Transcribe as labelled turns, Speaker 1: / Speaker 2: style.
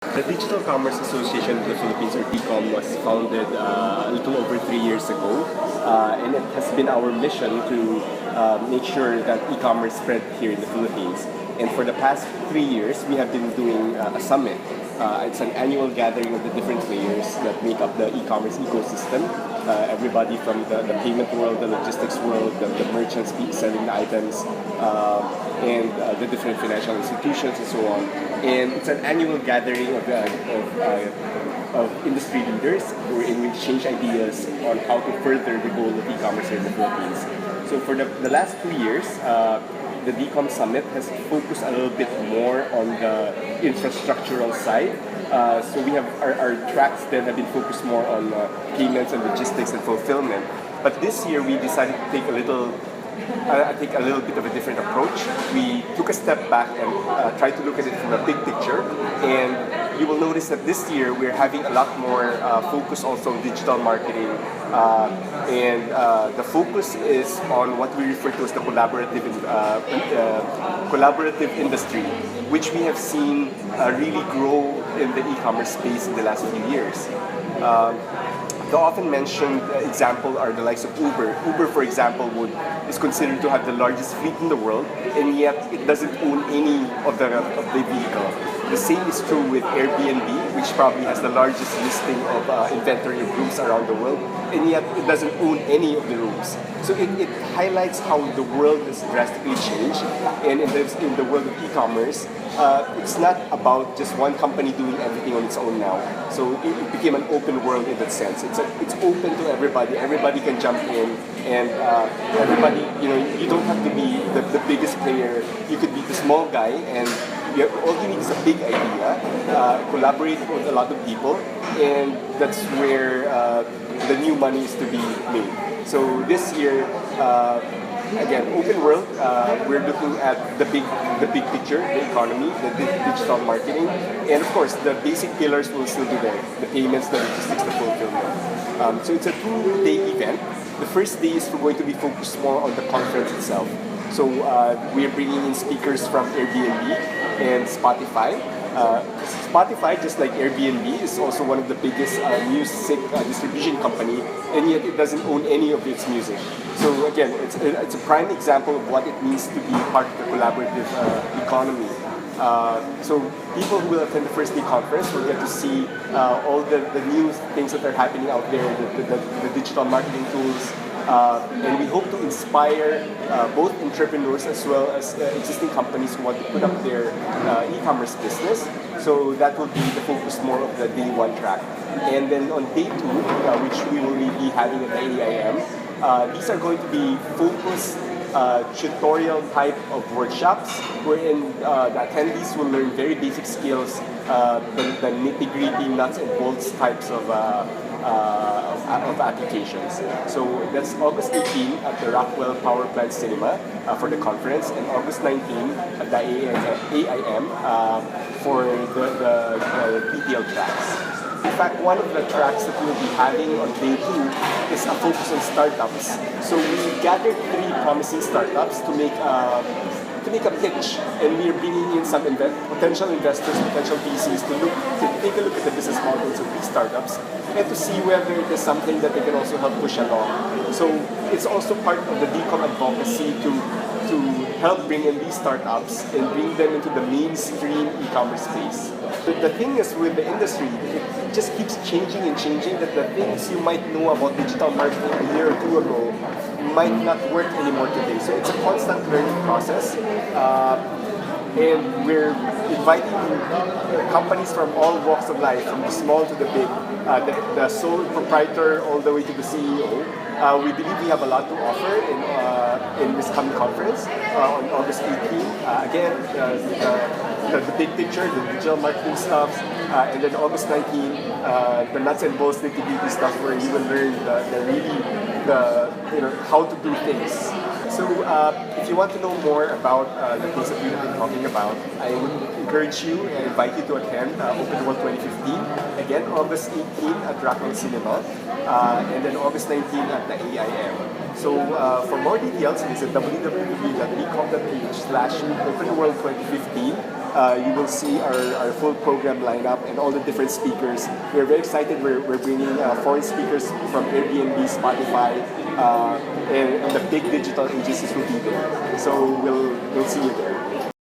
Speaker 1: The Digital Commerce Association of the Philippines, or DCOM, was founded a little over 3 years ago, and it has been our mission to make sure that e-commerce spread here in the Philippines. And for the past 3 years, we have been doing a summit. It's an annual gathering of the different players that make up the e-commerce ecosystem. Everybody from the payment world, the logistics world, the merchants selling the items, and the different financial institutions and so on. And it's an annual gathering of industry leaders wherein we exchange ideas on how to further the goal of e-commerce here in the Philippines. So for the last 2 years, the DCOM Summit has focused a little bit more on the infrastructural side. So we have our tracks then have been focused more on payments and logistics and fulfillment. But this year we decided to take a little bit of a different approach. We took a step back and tried to look at it from a big picture. And you will notice that this year we're having a lot more focus also on digital marketing. The focus is on what we refer to as the collaborative industry, which we have seen really grow in the e-commerce space in the last few years. The often mentioned example are the likes of Uber. Uber, for example, is considered to have the largest fleet in the world, and yet it doesn't own any of the vehicle. The same is true with Airbnb, which probably has the largest listing of inventory of rooms around the world, and yet it doesn't own any of the rooms. So it highlights how the world has drastically changed, and in the world of e-commerce, it's not about just one company doing everything on its own now. So it became an open world in that sense. It's open to everybody. Everybody can jump in, and everybody, you don't have to be the biggest player. You could be the small guy, and all you need is a big idea, collaborate with a lot of people, and that's where the new money is to be made. So this year, again, open world, we're looking at the big picture, the economy, the digital marketing, and of course the basic pillars will still be there: the payments, the logistics, the fulfillment. So it's a 2-day event. The first day is going to be focused more on the conference itself. So we're bringing in speakers from Airbnb and Spotify. Spotify, just like Airbnb, is also one of the biggest music distribution company, and yet it doesn't own any of its music. So again, it's a prime example of what it means to be part of the collaborative economy. So people who will attend the first day conference will get to see all the new things that are happening out there, the digital marketing tools, and we hope to inspire both entrepreneurs as well as existing companies who want to put up their e-commerce business. So that will be the focus more of the day one track. And then on day two, which we will be having at the AIM, these are going to be focused tutorial type of workshops wherein the attendees will learn very basic skills, the nitty-gritty nuts and bolts types of applications. So that's August 18 at the Rockwell Power Plant Cinema for the conference, and August 19 at the AIM for the PTL tracks. In fact, one of the tracks that we'll be having on day 2 is a focus on startups. So we gathered 3 promising startups to make a pitch, and we are bringing in some potential investors, potential VCs to take a look at the business models of these startups and to see whether it is something that they can also help push along. So it's also part of the DCOM advocacy to help bring in these startups and bring them into the mainstream e-commerce space. The thing is with the industry, it just keeps changing and changing, that the things you might know about digital marketing a year or 2 ago might not work anymore today. So it's a constant learning process. And we're inviting companies from all walks of life, from the small to the big, the sole proprietor all the way to the CEO. We believe we have a lot to offer in this coming conference on August 18. Again, the big picture, the digital marketing stuff, and then August 19, the nuts and bolts nitty-gritty stuff where you will learn how to do things. So if you want to know more about the things that we've been talking about, I would encourage you and invite you to attend Open World 2015. Again, August 18 at Rockwell Cinema, and then August 19 at the AIM. So for more details, visit www.ecom.ph/openworld2015. you will see our full program lineup and all the different speakers. We're very excited. We're bringing foreign speakers from Airbnb, Spotify, and the big digital agencies will be there. So we'll see you there.